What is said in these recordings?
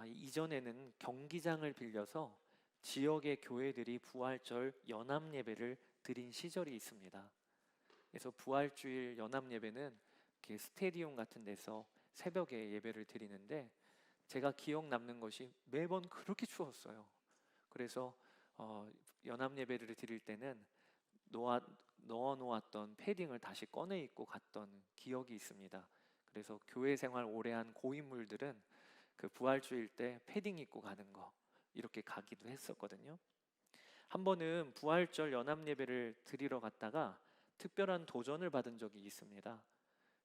이전에는 경기장을 빌려서 지역의 교회들이 부활절 연합 예배를 드린 시절이 있습니다. 그래서 부활주일 연합 예배는 이렇게 스테디움 같은 데서 새벽에 예배를 드리는데, 제가 기억 남는 것이 매번 그렇게 추웠어요. 그래서 연합 예배를 드릴 때는 넣어 놓았던 패딩을 다시 꺼내 입고 갔던 기억이 있습니다. 그래서 교회 생활 오래 한 고인물들은 그 부활주일 때 패딩 입고 가는 거, 이렇게 가기도 했었거든요. 한 번은 부활절 연합 예배를 드리러 갔다가 특별한 도전을 받은 적이 있습니다.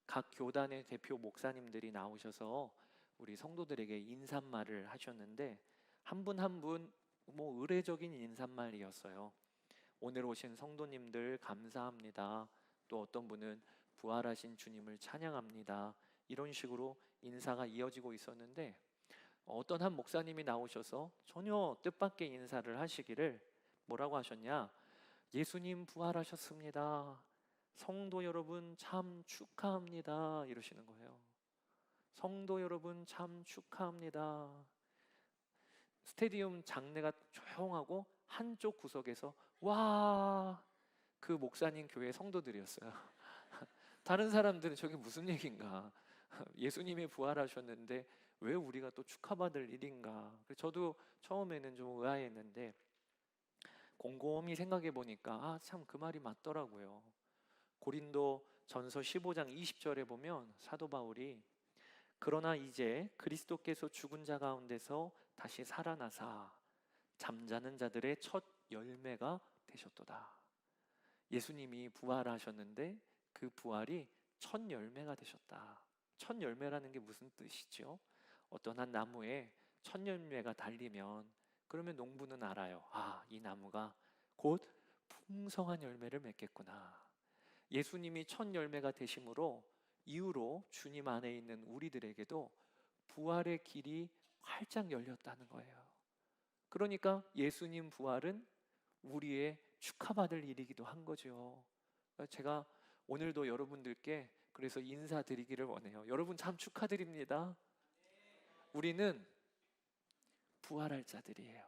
각 교단의 대표 목사님들이 나오셔서 우리 성도들에게 인사말을 하셨는데, 한 분 한 분 의례적인 인사말이었어요. 오늘 오신 성도님들 감사합니다. 또 어떤 분은 부활하신 주님을 찬양합니다. 이런 식으로 인사가 이어지고 있었는데, 어떤 한 목사님이 나오셔서 전혀 뜻밖의 인사를 하시기를, 뭐라고 하셨냐? 예수님 부활하셨습니다. 성도 여러분 참 축하합니다. 이러시는 거예요. 성도 여러분 참 축하합니다. 스테디움 장내가 조용하고 한쪽 구석에서 와, 그 목사님 교회 성도들이었어요. 다른 사람들은 저게 무슨 얘기인가? 예수님이 부활하셨는데 왜 우리가 또 축하받을 일인가? 저도 처음에는 좀 의아했는데, 곰곰이 생각해 보니까 참 그 말이 맞더라고요. 고린도 전서 15장 20절에 보면 사도 바울이, 그러나 이제 그리스도께서 죽은 자 가운데서 다시 살아나사 잠자는 자들의 첫 열매가 되셨도다. 예수님이 부활하셨는데 그 부활이 첫 열매가 되셨다. 첫 열매라는 게 무슨 뜻이죠? 어떤 한 나무에 첫 열매가 달리면, 그러면 농부는 알아요. 이 나무가 곧 풍성한 열매를 맺겠구나. 예수님이 첫 열매가 되심으로 이후로 주님 안에 있는 우리들에게도 부활의 길이 활짝 열렸다는 거예요. 그러니까 예수님 부활은 우리의 축하받을 일이기도 한 거죠. 제가 오늘도 여러분들께 그래서 인사드리기를 원해요. 여러분 참 축하드립니다. 우리는 부활할 자들이에요.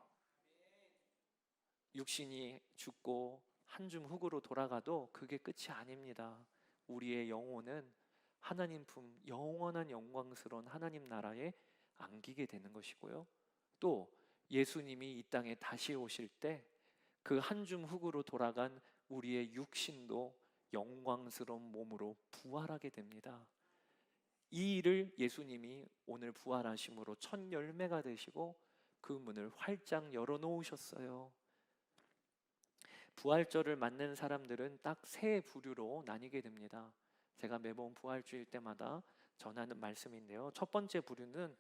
육신이 죽고 한 줌 흙으로 돌아가도 그게 끝이 아닙니다. 우리의 영혼은 하나님 품, 영원한 영광스러운 하나님 나라에 안기게 되는 것이고요. 또 예수님이 이 땅에 다시 오실 때 그 한 줌 흙으로 돌아간 우리의 육신도 영광스러운 몸으로 부활하게 됩니다. 이 일을 예수님이 오늘 부활하심으로 첫 열매가 되시고 그 문을 활짝 열어놓으셨어요. 부활절을 맞는 사람들은 딱 세 부류로 나뉘게 됩니다. 제가 매번 부활주일 때마다 전하는 말씀인데요. 첫 번째 부류는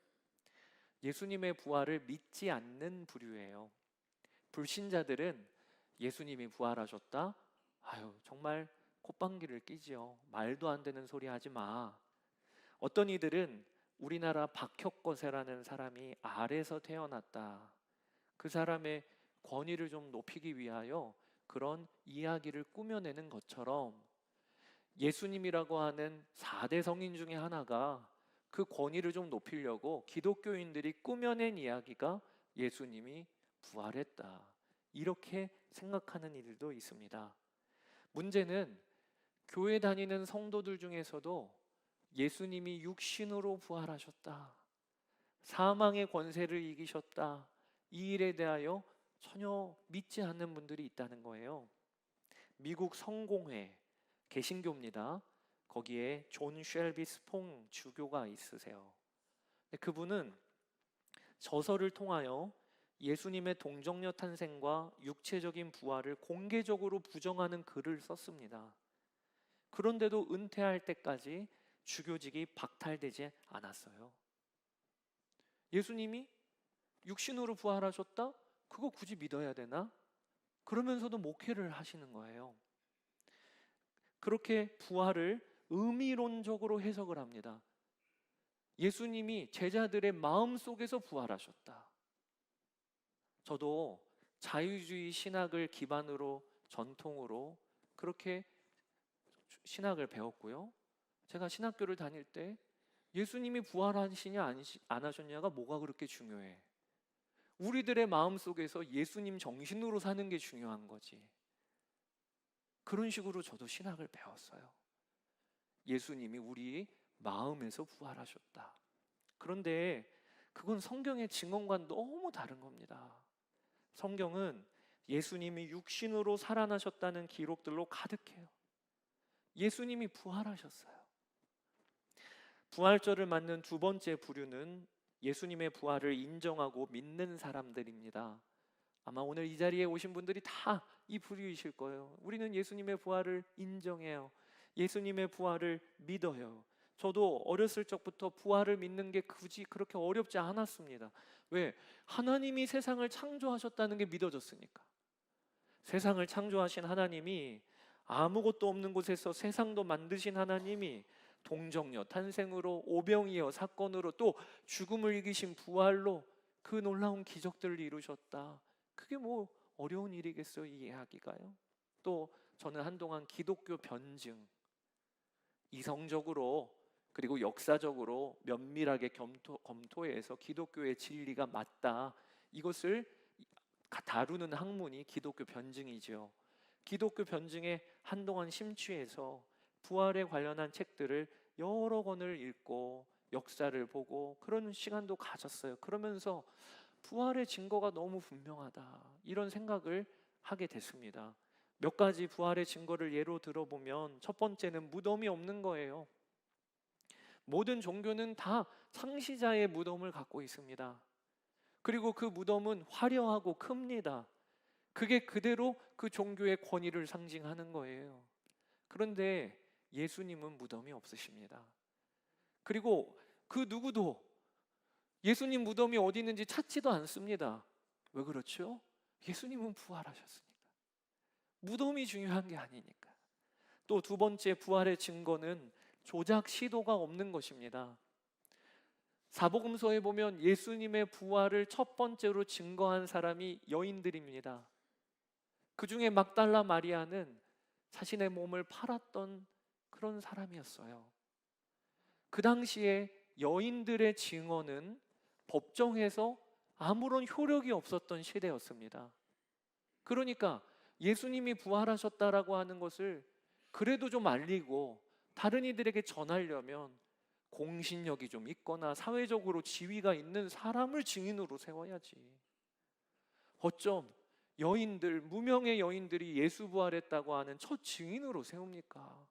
예수님의 부활을 믿지 않는 부류예요. 불신자들은 예수님이 부활하셨다? 정말 콧방귀를 끼지요. 말도 안 되는 소리 하지 마. 어떤 이들은 우리나라 박혁거세라는 사람이 알에서 태어났다, 그 사람의 권위를 좀 높이기 위하여 그런 이야기를 꾸며내는 것처럼, 예수님이라고 하는 4대 성인 중에 하나가 그 권위를 좀 높이려고 기독교인들이 꾸며낸 이야기가 예수님이 부활했다, 이렇게 생각하는 이들도 있습니다. 문제는 교회 다니는 성도들 중에서도 예수님이 육신으로 부활하셨다, 사망의 권세를 이기셨다, 이 일에 대하여 전혀 믿지 않는 분들이 있다는 거예요. 미국 성공회, 개신교입니다. 거기에 존 쉘비 스퐁 주교가 있으세요. 그분은 저서를 통하여 예수님의 동정녀 탄생과 육체적인 부활을 공개적으로 부정하는 글을 썼습니다. 그런데도 은퇴할 때까지 주교직이 박탈되지 않았어요. 예수님이 육신으로 부활하셨다? 그거 굳이 믿어야 되나? 그러면서도 목회를 하시는 거예요. 그렇게 부활을 의미론적으로 해석을 합니다. 예수님이 제자들의 마음속에서 부활하셨다. 저도 자유주의 신학을 기반으로 전통으로 그렇게 신학을 배웠고요. 제가 신학교를 다닐 때 예수님이 부활하시냐 안 하셨냐가 뭐가 그렇게 중요해? 우리들의 마음속에서 예수님 정신으로 사는 게 중요한 거지. 그런 식으로 저도 신학을 배웠어요. 예수님이 우리 마음에서 부활하셨다. 그런데 그건 성경의 증언과 너무 다른 겁니다. 성경은 예수님이 육신으로 살아나셨다는 기록들로 가득해요. 예수님이 부활하셨어요. 부활절을 맞는 두 번째 부류는 예수님의 부활을 인정하고 믿는 사람들입니다. 아마 오늘 이 자리에 오신 분들이 다 이 부류이실 거예요. 우리는 예수님의 부활을 인정해요. 예수님의 부활을 믿어요. 저도 어렸을 적부터 부활을 믿는 게 굳이 그렇게 어렵지 않았습니다. 왜? 하나님이 세상을 창조하셨다는 게 믿어졌으니까. 세상을 창조하신 하나님이, 아무것도 없는 곳에서 세상도 만드신 하나님이 동정녀 탄생으로, 오병이어 사건으로, 또 죽음을 이기신 부활로 그 놀라운 기적들을 이루셨다. 그게 뭐 어려운 일이겠어요, 이해하기가요? 또 저는 한동안 기독교 변증, 이성적으로 그리고 역사적으로 면밀하게 검토해서 기독교의 진리가 맞다, 이것을 다루는 학문이 기독교 변증이죠. 기독교 변증에 한동안 심취해서 부활에 관련한 책들을 여러 권을 읽고 역사를 보고 그런 시간도 가졌어요. 그러면서 부활의 증거가 너무 분명하다, 이런 생각을 하게 됐습니다. 몇 가지 부활의 증거를 예로 들어보면, 첫 번째는 무덤이 없는 거예요. 모든 종교는 다 창시자의 무덤을 갖고 있습니다. 그리고 그 무덤은 화려하고 큽니다. 그게 그대로 그 종교의 권위를 상징하는 거예요. 그런데 예수님은 무덤이 없으십니다. 그리고 그 누구도 예수님 무덤이 어디 있는지 찾지도 않습니다. 왜 그렇죠? 예수님은 부활하셨으니까. 무덤이 중요한 게 아니니까. 또 두 번째 부활의 증거는 조작 시도가 없는 것입니다. 사복음서에 보면 예수님의 부활을 첫 번째로 증거한 사람이 여인들입니다. 그 중에 막달라 마리아는 자신의 몸을 팔았던 그런 사람이었어요. 그 당시에 여인들의 증언은 법정에서 아무런 효력이 없었던 시대였습니다. 그러니까 예수님이 부활하셨다라고 하는 것을 그래도 좀 알리고 다른 이들에게 전하려면 공신력이 좀 있거나 사회적으로 지위가 있는 사람을 증인으로 세워야지. 어쩜 여인들, 무명의 여인들이 예수 부활했다고 하는 첫 증인으로 세웁니까?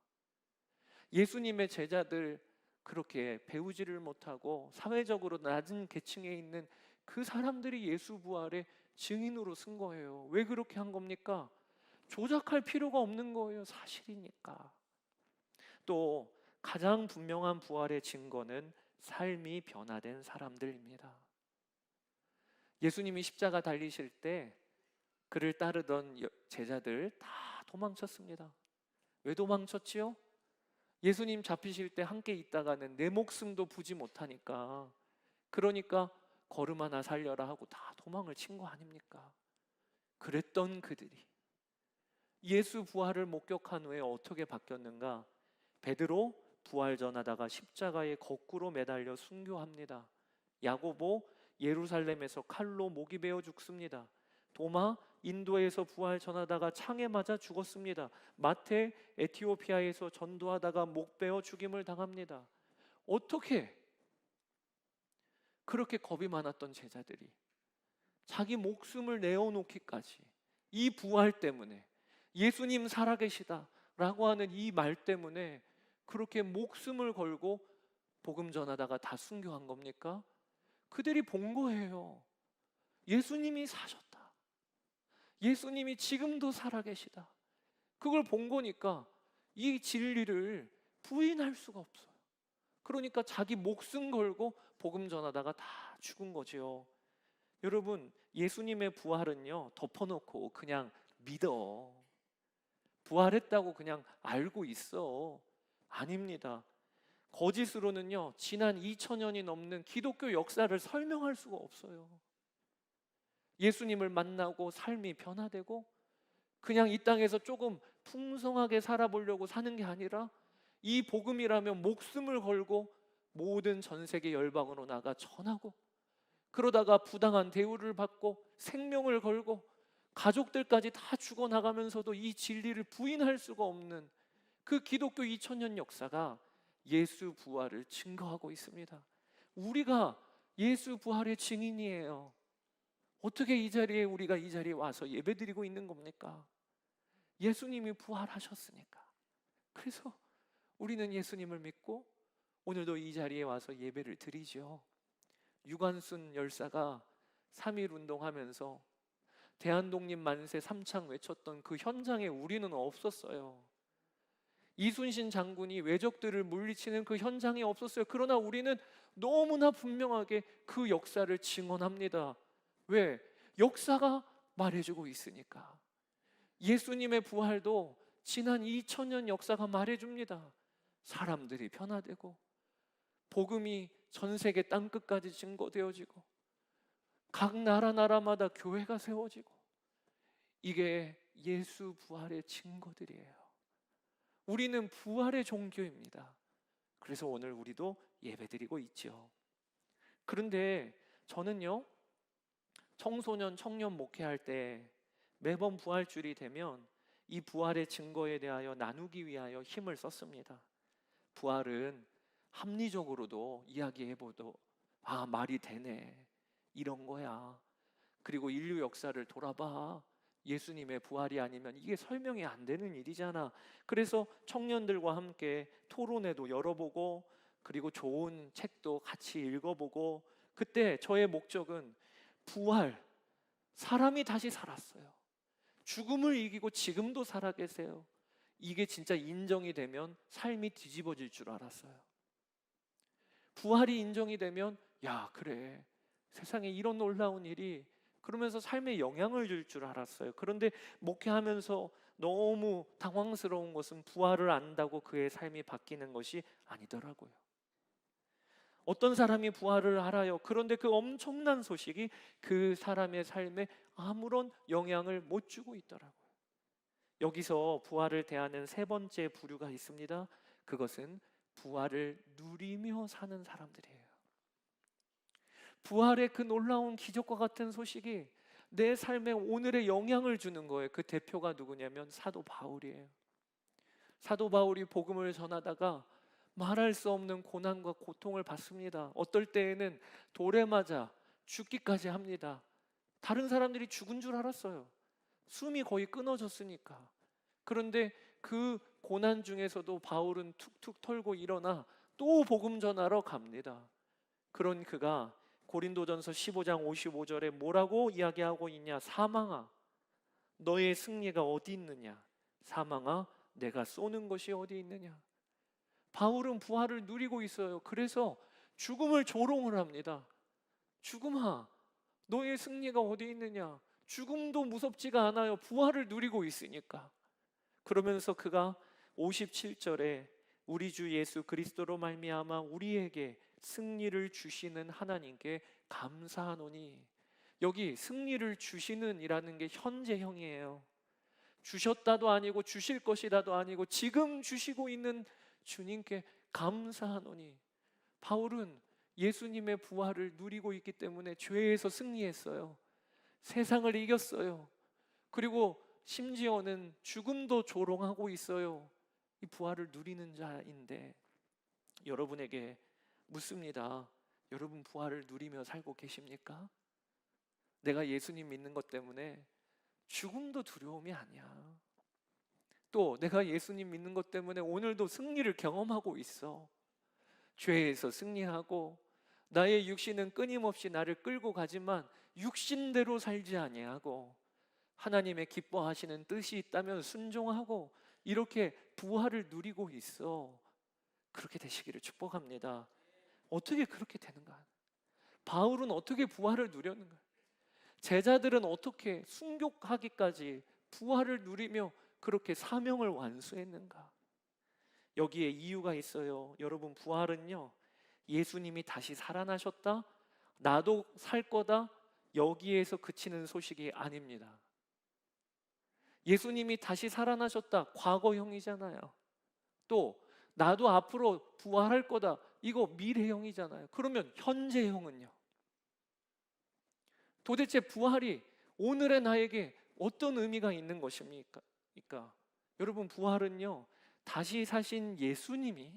예수님의 제자들, 그렇게 배우지를 못하고 사회적으로 낮은 계층에 있는 그 사람들이 예수 부활의 증인으로 쓴 거예요. 왜 그렇게 한 겁니까? 조작할 필요가 없는 거예요. 사실이니까. 또 가장 분명한 부활의 증거는 삶이 변화된 사람들입니다. 예수님이 십자가 달리실 때 그를 따르던 제자들 다 도망쳤습니다. 왜 도망쳤지요? 예수님 잡히실 때 함께 있다가는 내 목숨도 부지 못하니까, 그러니까 걸음 하나 살려라 하고 다 도망을 친 거 아닙니까? 그랬던 그들이 예수 부활을 목격한 후에 어떻게 바뀌었는가? 베드로 부활 전하다가 십자가에 거꾸로 매달려 순교합니다. 야고보 예루살렘에서 칼로 목이 베어 죽습니다. 도마 인도에서 부활 전하다가 창에 맞아 죽었습니다. 마태 에티오피아에서 전도하다가 목 베어 죽임을 당합니다. 어떻게 그렇게 겁이 많았던 제자들이 자기 목숨을 내어놓기까지, 이 부활 때문에, 예수님 살아계시다라고 하는 이 말 때문에 그렇게 목숨을 걸고 복음 전하다가 다 순교한 겁니까? 그들이 본 거예요. 예수님이 사셨다. 예수님이 지금도 살아계시다. 그걸 본 거니까 이 진리를 부인할 수가 없어요. 그러니까 자기 목숨 걸고 복음 전하다가 다 죽은 거지요. 여러분, 예수님의 부활은요, 덮어놓고 그냥 믿어, 부활했다고 그냥 알고 있어, 아닙니다. 거짓으로는요, 지난 2000년이 넘는 기독교 역사를 설명할 수가 없어요. 예수님을 만나고 삶이 변화되고 그냥 이 땅에서 조금 풍성하게 살아보려고 사는 게 아니라 이 복음이라면 목숨을 걸고 모든 전 세계 열방으로 나가 전하고, 그러다가 부당한 대우를 받고 생명을 걸고 가족들까지 다 죽어나가면서도 이 진리를 부인할 수가 없는 그 기독교 2000년 역사가 예수 부활을 증거하고 있습니다. 우리가 예수 부활의 증인이에요. 어떻게 이 자리에 우리가 이 자리에 와서 예배드리고 있는 겁니까? 예수님이 부활하셨으니까. 그래서 우리는 예수님을 믿고 오늘도 이 자리에 와서 예배를 드리죠. 유관순 열사가 3.1 운동하면서 대한독립 만세 삼창 외쳤던 그 현장에 우리는 없었어요. 이순신 장군이 왜적들을 물리치는 그 현장에 없었어요. 그러나 우리는 너무나 분명하게 그 역사를 증언합니다. 왜? 역사가 말해주고 있으니까. 예수님의 부활도 지난 2000년 역사가 말해줍니다. 사람들이 변화되고 복음이 전 세계 땅끝까지 증거되어지고 각 나라마다 교회가 세워지고, 이게 예수 부활의 증거들이에요. 우리는 부활의 종교입니다. 그래서 오늘 우리도 예배드리고 있죠. 그런데 저는요, 청소년, 청년 목회할 때 매번 부활주일이 되면 이 부활의 증거에 대하여 나누기 위하여 힘을 썼습니다. 부활은 합리적으로도 이야기해보도 말이 되네, 이런 거야. 그리고 인류 역사를 돌아봐. 예수님의 부활이 아니면 이게 설명이 안 되는 일이잖아. 그래서 청년들과 함께 토론회도 열어보고, 그리고 좋은 책도 같이 읽어보고, 그때 저의 목적은 부활, 사람이 다시 살았어요. 죽음을 이기고 지금도 살아 계세요. 이게 진짜 인정이 되면 삶이 뒤집어질 줄 알았어요. 부활이 인정이 되면 야, 그래, 세상에 이런 놀라운 일이, 그러면서 삶에 영향을 줄 줄 알았어요. 그런데 목회하면서 너무 당황스러운 것은 부활을 안다고 그의 삶이 바뀌는 것이 아니더라고요. 어떤 사람이 부활을 알아요. 그런데 그 엄청난 소식이 그 사람의 삶에 아무런 영향을 못 주고 있더라고요. 여기서 부활을 대하는 세 번째 부류가 있습니다. 그것은 부활을 누리며 사는 사람들이에요. 부활의 그 놀라운 기적과 같은 소식이 내 삶에 오늘의 영향을 주는 거예요. 그 대표가 누구냐면 사도 바울이에요. 사도 바울이 복음을 전하다가 말할 수 없는 고난과 고통을 받습니다. 어떨 때에는 돌에 맞아 죽기까지 합니다. 다른 사람들이 죽은 줄 알았어요. 숨이 거의 끊어졌으니까. 그런데 그 고난 중에서도 바울은 툭툭 털고 일어나 또 복음 전하러 갑니다. 그런 그가 고린도전서 15장 55절에 뭐라고 이야기하고 있냐? 사망아, 너의 승리가 어디 있느냐? 사망아, 내가 쏘는 것이 어디 있느냐? 바울은 부활을 누리고 있어요. 그래서 죽음을 조롱을 합니다. 죽음아, 너의 승리가 어디 있느냐? 죽음도 무섭지가 않아요. 부활을 누리고 있으니까. 그러면서 그가 57절에 우리 주 예수 그리스도로 말미암아 우리에게 승리를 주시는 하나님께 감사하노니, 여기 승리를 주시는 이라는 게 현재형이에요. 주셨다도 아니고 주실 것이라도 아니고 지금 주시고 있는 주님께 감사하노니. 바울은 예수님의 부활을 누리고 있기 때문에 죄에서 승리했어요. 세상을 이겼어요. 그리고 심지어는 죽음도 조롱하고 있어요. 이 부활을 누리는 자인데, 여러분에게 묻습니다. 여러분 부활을 누리며 살고 계십니까? 내가 예수님 믿는 것 때문에 죽음도 두려움이 아니야. 또 내가 예수님 믿는 것 때문에 오늘도 승리를 경험하고 있어. 죄에서 승리하고 나의 육신은 끊임없이 나를 끌고 가지만 육신대로 살지 아니하고 하나님의 기뻐하시는 뜻이 있다면 순종하고 이렇게 부활을 누리고 있어. 그렇게 되시기를 축복합니다. 어떻게 그렇게 되는가? 바울은 어떻게 부활을 누렸는가? 제자들은 어떻게 순교하기까지 부활을 누리며 그렇게 사명을 완수했는가? 여기에 이유가 있어요. 여러분, 부활은요, 예수님이 다시 살아나셨다, 나도 살 거다, 여기에서 그치는 소식이 아닙니다. 예수님이 다시 살아나셨다, 과거형이잖아요. 또 나도 앞으로 부활할 거다, 이거 미래형이잖아요. 그러면 현재형은요? 도대체 부활이 오늘의 나에게 어떤 의미가 있는 것입니까? 그러니까 여러분, 부활은요, 다시 사신 예수님이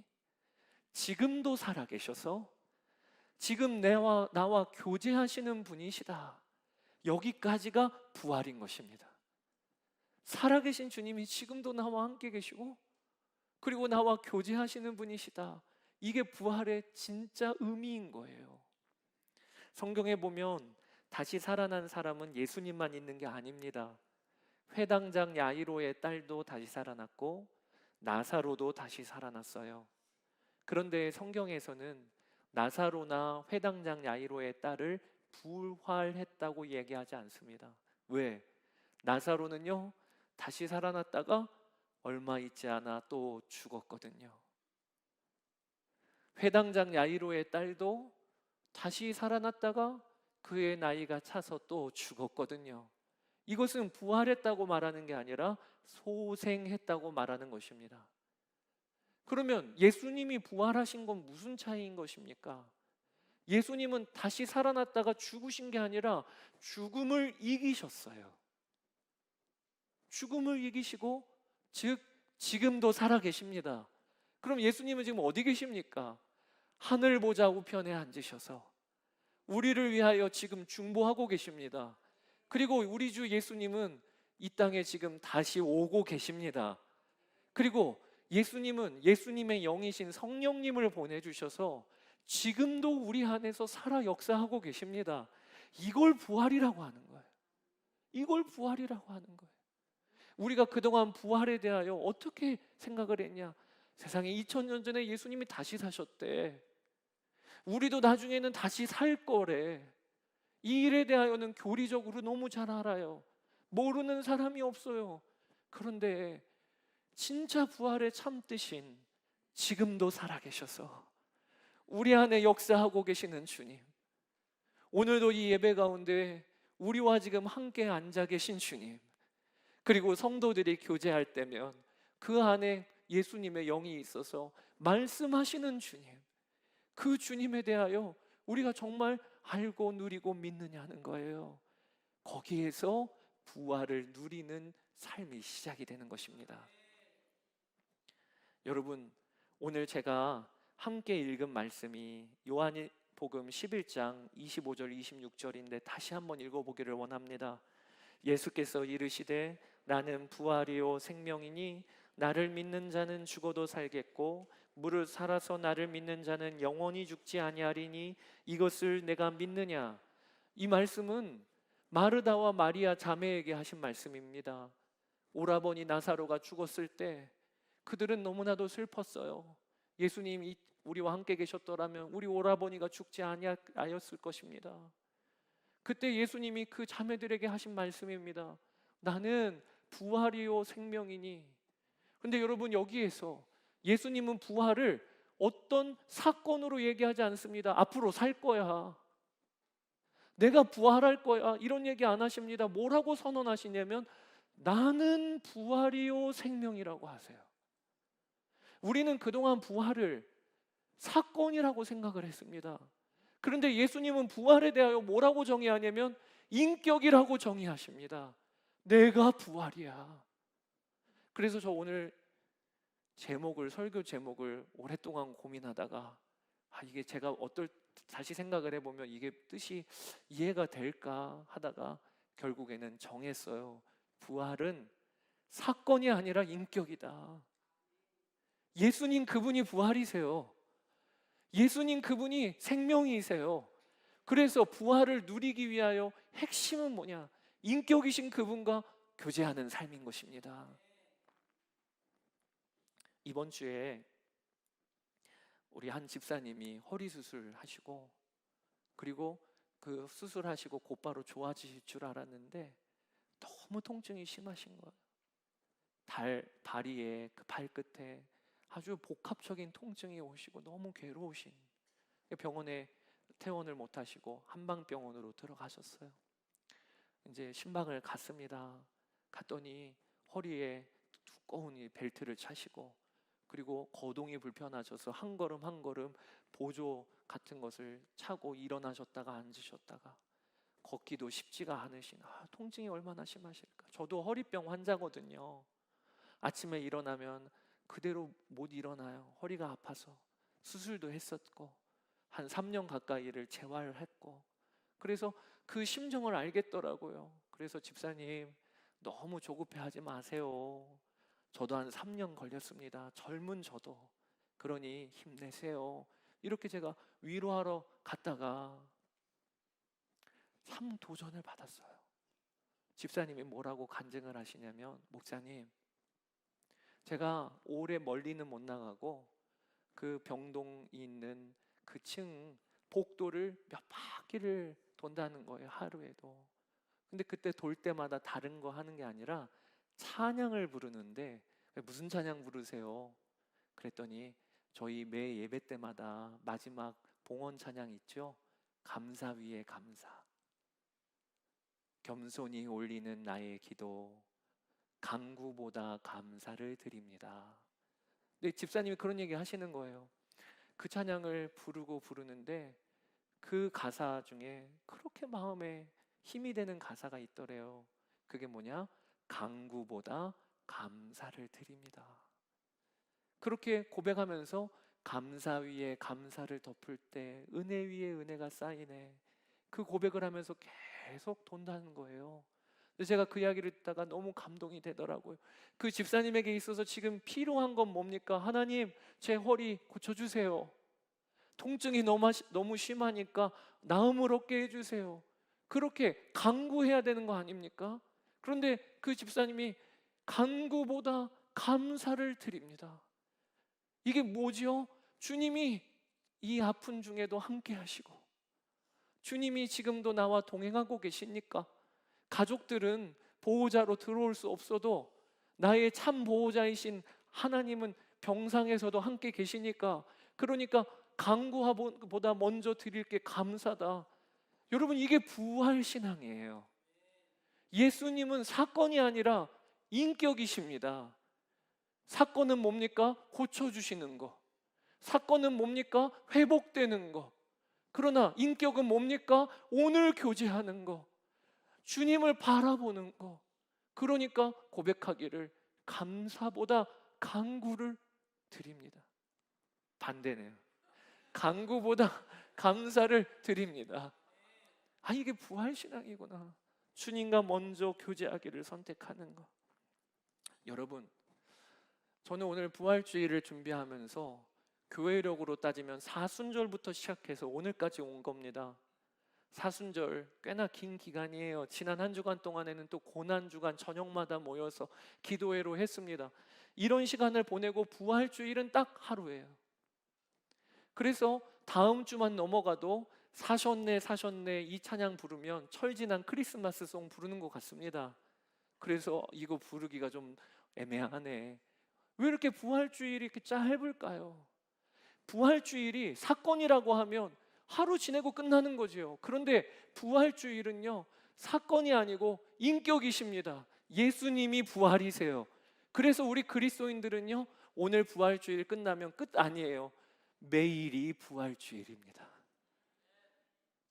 지금도 살아계셔서 지금 나와 교제하시는 분이시다, 여기까지가 부활인 것입니다. 살아계신 주님이 지금도 나와 함께 계시고 그리고 나와 교제하시는 분이시다, 이게 부활의 진짜 의미인 거예요. 성경에 보면 다시 살아난 사람은 예수님만 있는 게 아닙니다. 회당장 야이로의 딸도 다시 살아났고 나사로도 다시 살아났어요. 그런데 성경에서는 나사로나 회당장 야이로의 딸을 부활했다고 얘기하지 않습니다. 왜? 나사로는요, 다시 살아났다가 얼마 있지 않아 또 죽었거든요. 회당장 야이로의 딸도 다시 살아났다가 그의 나이가 차서 또 죽었거든요. 이것은 부활했다고 말하는 게 아니라 소생했다고 말하는 것입니다. 그러면 예수님이 부활하신 건 무슨 차이인 것입니까? 예수님은 다시 살아났다가 죽으신 게 아니라 죽음을 이기셨어요. 죽음을 이기시고, 즉 지금도 살아계십니다. 그럼 예수님은 지금 어디 계십니까? 하늘 보좌 우편에 앉으셔서 우리를 위하여 지금 중보하고 계십니다. 그리고 우리 주 예수님은 이 땅에 지금 다시 오고 계십니다. 그리고 예수님은 예수님의 영이신 성령님을 보내주셔서 지금도 우리 안에서 살아 역사하고 계십니다. 이걸 부활이라고 하는 거예요. 이걸 부활이라고 하는 거예요. 우리가 그동안 부활에 대하여 어떻게 생각을 했냐? 세상에 2000년 전에 예수님이 다시 사셨대. 우리도 나중에는 다시 살 거래. 이 일에 대하여는 교리적으로 너무 잘 알아요. 모르는 사람이 없어요. 그런데 진짜 부활의 참 뜻인 지금도 살아계셔서 우리 안에 역사하고 계시는 주님, 오늘도 이 예배 가운데 우리와 지금 함께 앉아 계신 주님, 그리고 성도들이 교제할 때면 그 안에 예수님의 영이 있어서 말씀하시는 주님, 그 주님에 대하여 우리가 정말 알고 누리고 믿느냐는 거예요. 거기에서 부활을 누리는 삶이 시작이 되는 것입니다. 여러분, 오늘 제가 함께 읽은 말씀이 요한복음 11장 25절 26절인데 다시 한번 읽어보기를 원합니다. 예수께서 이르시되 나는 부활이요 생명이니 나를 믿는 자는 죽어도 살겠고 무릇 살아서 나를 믿는 자는 영원히 죽지 아니하리니 이것을 내가 믿느냐. 이 말씀은 마르다와 마리아 자매에게 하신 말씀입니다. 오라버니 나사로가 죽었을 때 그들은 너무나도 슬펐어요. 예수님이 우리와 함께 계셨더라면 우리 오라버니가 죽지 아니하였을 것입니다. 그때 예수님이 그 자매들에게 하신 말씀입니다. 나는 부활이요 생명이니. 근데 여러분, 여기에서 예수님은 부활을 어떤 사건으로 얘기하지 않습니다. 앞으로 살 거야, 내가 부활할 거야, 이런 얘기 안 하십니다. 뭐라고 선언하시냐면 나는 부활이요 생명이라고 하세요. 우리는 그동안 부활을 사건이라고 생각을 했습니다. 그런데 예수님은 부활에 대하여 뭐라고 정의하냐면 인격이라고 정의하십니다. 내가 부활이야. 그래서 저 오늘 설교 제목을 오랫동안 고민하다가 이게 제가 다시 생각을 해보면 이게 뜻이 이해가 될까 하다가 결국에는 정했어요. 부활은 사건이 아니라 인격이다. 예수님 그분이 부활이세요. 예수님 그분이 생명이세요. 그래서 부활을 누리기 위하여 핵심은 뭐냐? 인격이신 그분과 교제하는 삶인 것입니다. 이번 주에 우리 한 집사님이 허리 수술하시고 그리고 그 수술하시고 곧바로 좋아지실 줄 알았는데 너무 통증이 심하신 거예요. 다리에 그 발끝에 아주 복합적인 통증이 오시고 너무 괴로우신, 병원에 퇴원을 못 하시고 한방병원으로 들어가셨어요. 이제 신방을 갔습니다. 갔더니 허리에 두꺼운 이 벨트를 차시고 그리고 거동이 불편하셔서 한 걸음 한 걸음 보조 같은 것을 차고 일어나셨다가 앉으셨다가 걷기도 쉽지가 않으신, 통증이 얼마나 심하실까. 저도 허리병 환자거든요. 아침에 일어나면 그대로 못 일어나요. 허리가 아파서. 수술도 했었고 한 3년 가까이를 재활을 했고, 그래서 그 심정을 알겠더라고요. 그래서 집사님, 너무 조급해하지 마세요. 저도 한 3년 걸렸습니다. 젊은 저도. 그러니 힘내세요. 이렇게 제가 위로하러 갔다가 3도전을 받았어요. 집사님이 뭐라고 간증을 하시냐면, 목사님, 제가 오래 멀리는 못 나가고 그 병동이 있는 그 층 복도를 몇 바퀴를 돈다는 거예요, 하루에도. 근데 그때 돌 때마다 다른 거 하는 게 아니라 찬양을 부르는데, 무슨 찬양 부르세요? 그랬더니 저희 매 예배 때마다 마지막 봉헌 찬양 있죠? 감사 위에 감사. 겸손히 올리는 나의 기도, 간구보다 감사를 드립니다. 근데 집사님이 그런 얘기 하시는 거예요. 그 찬양을 부르는데 그 가사 중에 그렇게 마음에 힘이 되는 가사가 있더래요. 그게 뭐냐? 간구보다 감사를 드립니다. 그렇게 고백하면서 감사 위에 감사를 덮을 때 은혜 위에 은혜가 쌓이네, 그 고백을 하면서 계속 돈다는 거예요. 근데 제가 그 이야기를 듣다가 너무 감동이 되더라고요. 그 집사님에게 있어서 지금 필요한 건 뭡니까? 하나님, 제 허리 고쳐주세요. 통증이 너무 심하니까 나음을 얻게 해주세요. 그렇게 간구해야 되는 거 아닙니까? 그런데 그 집사님이 간구보다 감사를 드립니다. 이게 뭐지요? 주님이 이 아픈 중에도 함께 하시고, 주님이 지금도 나와 동행하고 계시니까, 가족들은 보호자로 들어올 수 없어도 나의 참 보호자이신 하나님은 병상에서도 함께 계시니까, 그러니까 간구보다 먼저 드릴 게 감사다. 여러분, 이게 부활신앙이에요. 예수님은 사건이 아니라 인격이십니다. 사건은 뭡니까? 고쳐주시는 거. 사건은 뭡니까? 회복되는 거. 그러나 인격은 뭡니까? 오늘 교제하는 거. 주님을 바라보는 거. 그러니까 고백하기를 감사보다 간구를 드립니다. 반대네요. 간구보다 감사를 드립니다. 이게 부활신앙이구나. 주님과 먼저 교제하기를 선택하는 거. 여러분, 저는 오늘 부활주의를 준비하면서 교회력으로 따지면 사순절부터 시작해서 오늘까지 온 겁니다. 사순절 꽤나 긴 기간이에요. 지난 한 주간 동안에는 또 고난주간 저녁마다 모여서 기도회로 했습니다. 이런 시간을 보내고 부활주일은 딱 하루예요. 그래서 다음 주만 넘어가도 사셨네 사셨네 이 찬양 부르면 철지난 크리스마스 송 부르는 것 같습니다. 그래서 이거 부르기가 좀 애매하네. 왜 이렇게 부활주일이 이렇게 짧을까요? 부활주일이 사건이라고 하면 하루 지내고 끝나는 거지요. 그런데 부활주일은요, 사건이 아니고 인격이십니다. 예수님이 부활이세요. 그래서 우리 그리스도인들은요, 오늘 부활주일 끝나면 끝 아니에요. 매일이 부활주일입니다.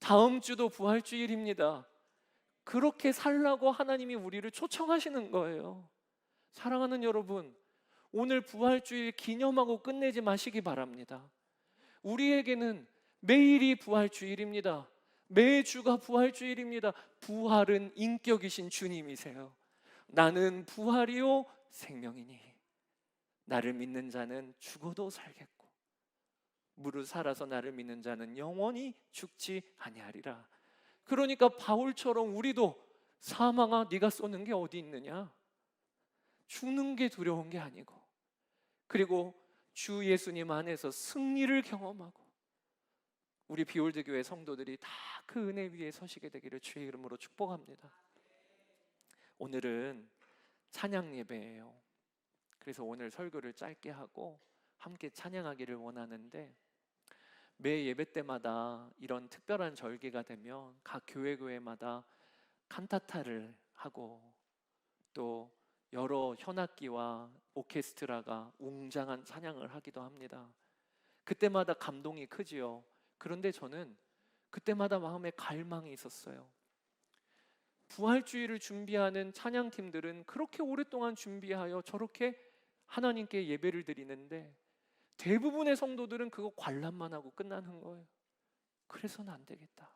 다음 주도 부활주일입니다. 그렇게 살라고 하나님이 우리를 초청하시는 거예요. 사랑하는 여러분, 오늘 부활주일 기념하고 끝내지 마시기 바랍니다. 우리에게는 매일이 부활주일입니다. 매주가 부활주일입니다. 부활은 인격이신 주님이세요. 나는 부활이요 생명이니 나를 믿는 자는 죽어도 살겠고 무릇 살아서 나를 믿는 자는 영원히 죽지 아니하리라. 그러니까 바울처럼 우리도 사망아 네가 쏘는 게 어디 있느냐? 죽는 게 두려운 게 아니고, 그리고 주 예수님 안에서 승리를 경험하고 우리 비올드 교회 성도들이 다 그 은혜 위에 서시게 되기를 주의 이름으로 축복합니다. 오늘은 찬양 예배예요. 그래서 오늘 설교를 짧게 하고 함께 찬양하기를 원하는데, 매 예배 때마다 이런 특별한 절기가 되면 각 교회마다 칸타타를 하고 또 여러 현악기와 오케스트라가 웅장한 찬양을 하기도 합니다. 그때마다 감동이 크지요. 그런데 저는 그때마다 마음에 갈망이 있었어요. 부활주의를 준비하는 찬양팀들은 그렇게 오랫동안 준비하여 저렇게 하나님께 예배를 드리는데 대부분의 성도들은 그거 관람만 하고 끝나는 거예요. 그래서는 안 되겠다.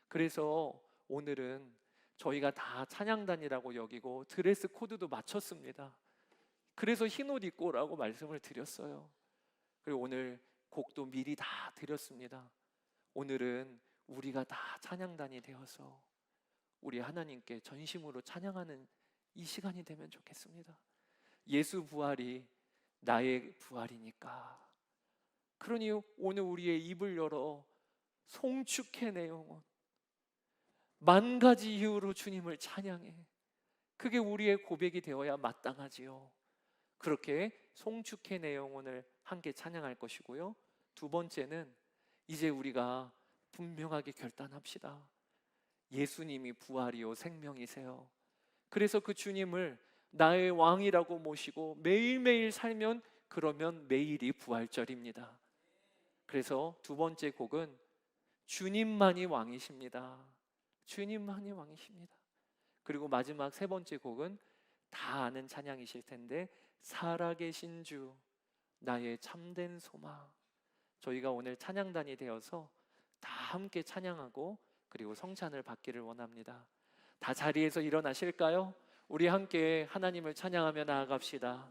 그래서 오늘은 저희가 다 찬양단이라고 여기고 드레스 코드도 맞췄습니다. 그래서 흰옷 입고 오라고 말씀을 드렸어요. 그리고 오늘 곡도 미리 다 드렸습니다. 오늘은 우리가 다 찬양단이 되어서 우리 하나님께 전심으로 찬양하는 이 시간이 되면 좋겠습니다. 예수 부활이 나의 부활이니까. 그러니 오늘 우리의 입을 열어 송축해 내 영혼, 만 가지 이유로 주님을 찬양해. 그게 우리의 고백이 되어야 마땅하지요. 그렇게 송축해 내 영혼을 함께 찬양할 것이고요. 두 번째는 이제 우리가 분명하게 결단합시다. 예수님이 부활이요 생명이세요. 그래서 그 주님을 나의 왕이라고 모시고 매일매일 살면 그러면 매일이 부활절입니다. 그래서 두 번째 곡은 주님만이 왕이십니다. 주님만이 왕이십니다. 그리고 마지막 세 번째 곡은 다 아는 찬양이실 텐데 살아계신 주 나의 참된 소망. 저희가 오늘 찬양단이 되어서 다 함께 찬양하고 그리고 성찬을 받기를 원합니다. 다 자리에서 일어나실까요? 우리 함께 하나님을 찬양하며 나아갑시다.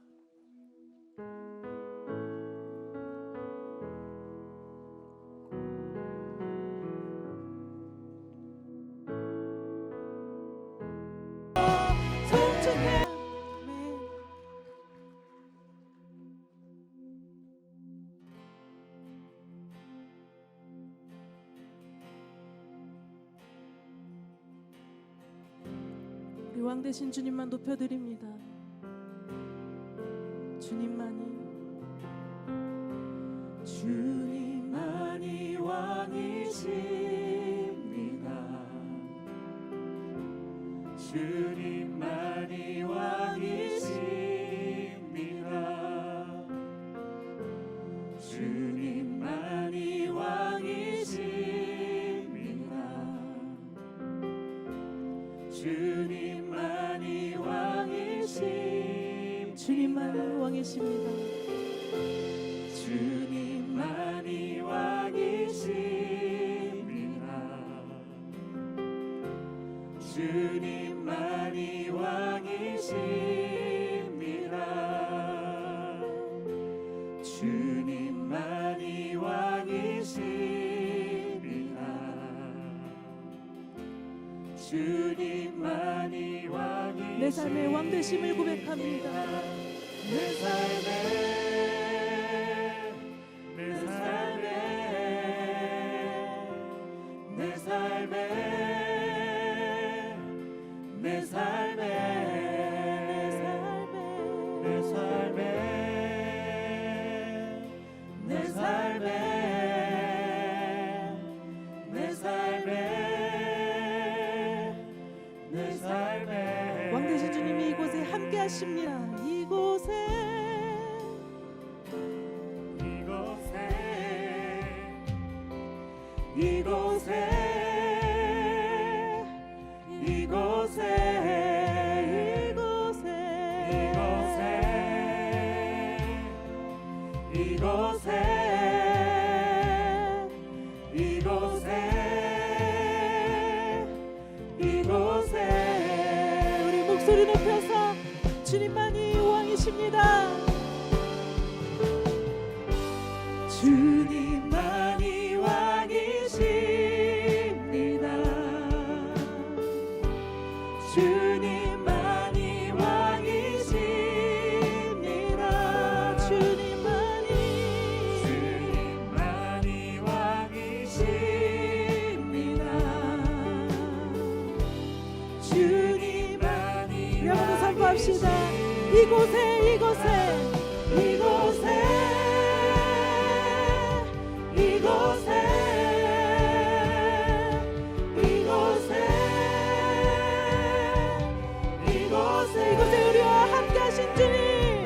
우리 왕 되신 주님만 높여드립니다. 주님만이 왕이십니다. 주님만이 왕이십니다. 주님만이 왕이십니다. 주님만이 왕이십니다. 주님만이 왕이십니다. 주님만이 왕이십니다. 주님만이 왕이십니다. 주님만이 왕이십니다. 주님만이 왕이십니다. 내 삶의 왕 되심을 고백합니다. 내 삶의 왕되신 주님이 이곳에 함께 하십니다. 이곳에 우리 목소리 높여서 주님만이 왕이십니다. 주님만이 왕이십니다. 주님만이 왕이십니다. 주님만이 왕이십니다. 주님만이 우리 한번 선포합시다. 이곳에 우리와 함께 하신 주님,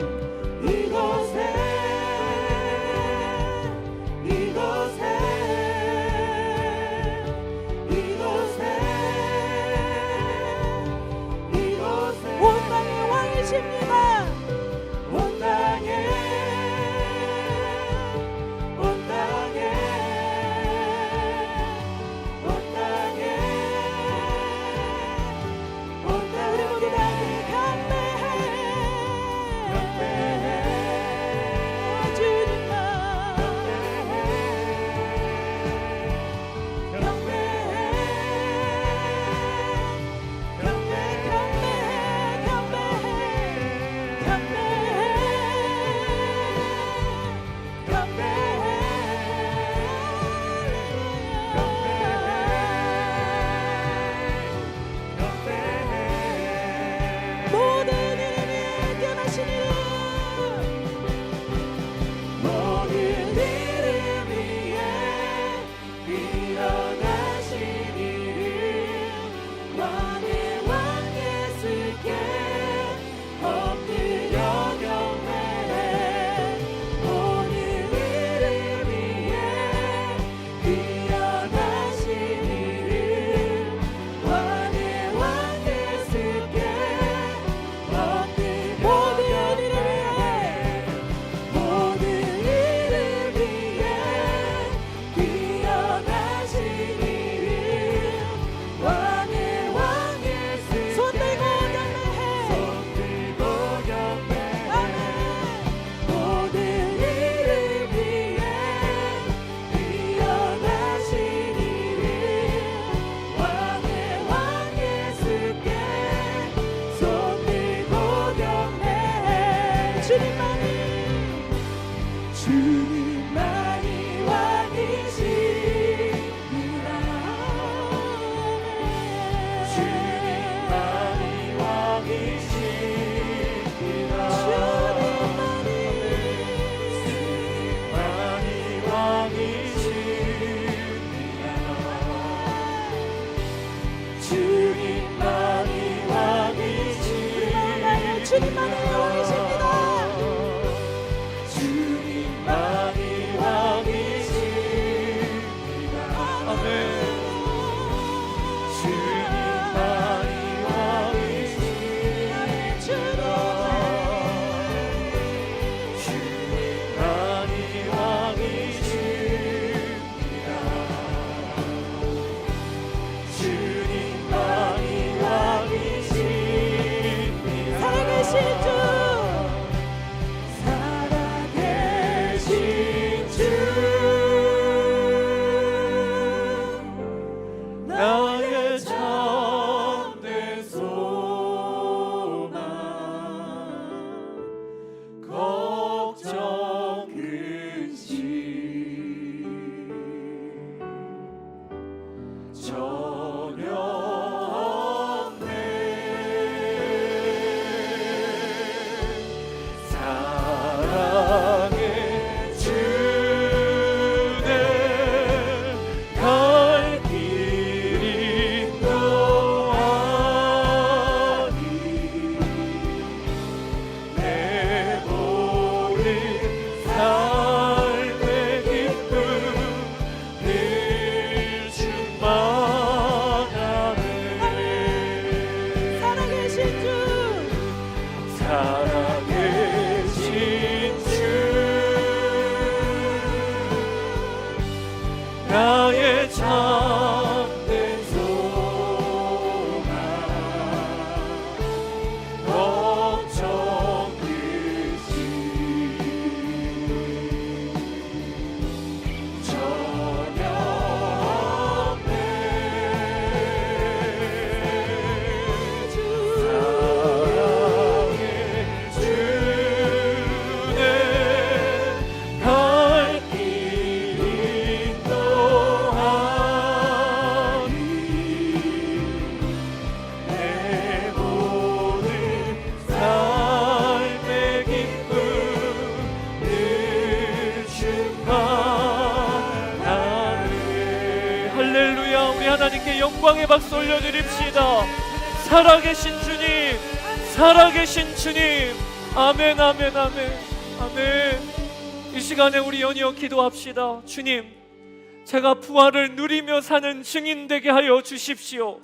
이곳에 올려드립시다. 살아계신 주님, 살아계신 주님. 아멘, 아멘, 아멘, 아멘. 이 시간에 우리 연이어 기도합시다. 주님, 제가 부활을 누리며 사는 증인 되게 하여 주십시오.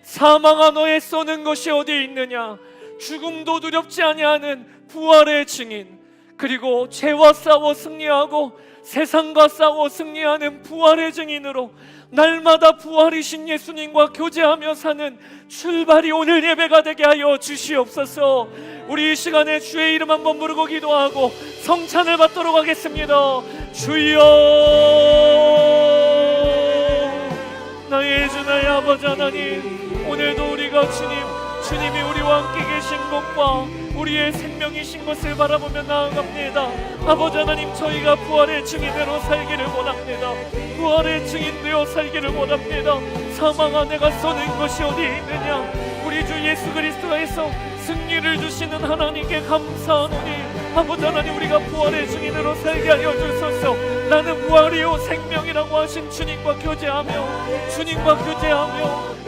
사망아, 너의 쏘는 것이 어디에 있느냐? 죽음도 두렵지 아니하는 부활의 증인, 그리고 죄와 싸워 승리하고 세상과 싸워 승리하는 부활의 증인으로 날마다 부활이신 예수님과 교제하며 사는 출발이 오늘 예배가 되게 하여 주시옵소서. 우리 이 시간에 주의 이름 한번 부르고 기도하고 성찬을 받도록 하겠습니다. 주여, 나의 주 나의 아버지 하나님, 오늘도 우리가 주님이 우리와 함께 계신 것과 우리의 생명이신 것을 바라보며 나아갑니다. 아버지 하나님, 저희가 부활의 증인으로 살기를 원합니다. 부활의 증인 되어 살기를 원합니다. 사망아, 내가 쏘는 것이 어디에 있느냐? 우리 주 예수 그리스도에서 승리를 주시는 하나님께 감사하노니, 아버지 하나님, 우리가 부활의 증인으로 살게 하여 주소서. 나는 부활이요 생명이라고 하신 주님과 교제하며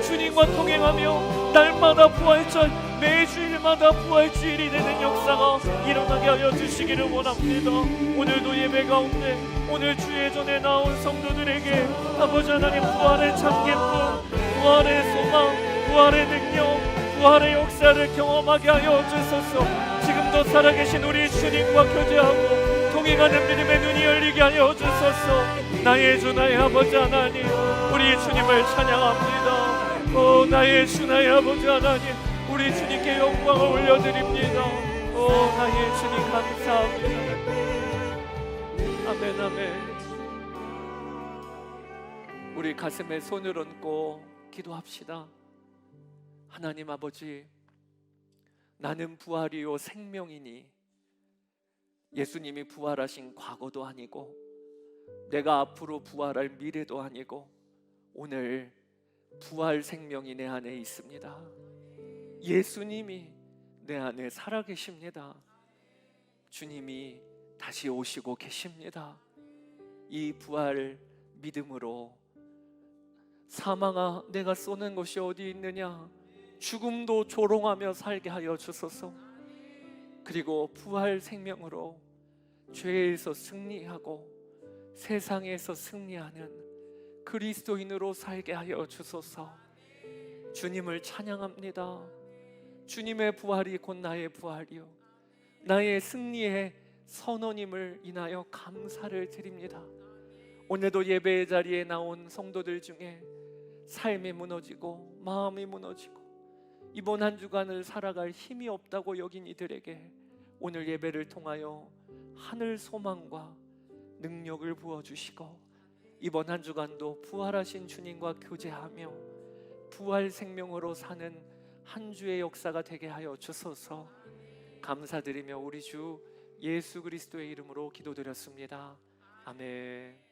주님과 통행하며 날마다 부활절, 매주일마다 부활주일이 되는 역사가 일어나게 하여 주시기를 원합니다. 오늘도 예배 가운데 오늘 주의 전에 나온 성도들에게 아버지 하나님, 부활의 참기쁨, 부활의 소망, 부활의 능력, 부활의 역사를 경험하게 하여 주소서. 지금도 살아계신 우리 주님과 교제하고 통행하는 믿음의 눈이 열리게 하여 주소서. 나의 주 나의 아버지 하나님, 우리 주님을 찬양합니다. 오, 나의 주 나의 아버지 하나님, 우리 주님께 영광을 올려드립니다. 오, 나의 주님 감사합니다. 아멘, 아멘. 우리 가슴에 손을 얹고 기도합시다. 하나님 아버지, 나는 부활이요 생명이니 예수님이 부활하신 과거도 아니고 내가 앞으로 부활할 미래도 아니고 오늘 부활 생명이 내 안에 있습니다. 예수님이 내 안에 살아계십니다. 주님이 다시 오시고 계십니다. 이 부활 믿음으로 사망아, 내가 쏘는 것이 어디 있느냐? 죽음도 조롱하며 살게 하여 주소서. 그리고 부활 생명으로 죄에서 승리하고 세상에서 승리하는 그리스도인으로 살게 하여 주소서. 주님을 찬양합니다. 주님의 부활이 곧 나의 부활이요 나의 승리의 선언임을 인하여 감사를 드립니다. 오늘도 예배의 자리에 나온 성도들 중에 삶이 무너지고 마음이 무너지고 이번 한 주간을 살아갈 힘이 없다고 여긴 이들에게 오늘 예배를 통하여 하늘 소망과 능력을 부어주시고 이번 한 주간도 부활하신 주님과 교제하며 부활 생명으로 사는 한 주의 역사가 되게 하여 주소서. 감사드리며 우리 주 예수 그리스도의 이름으로 기도드렸습니다. 아멘.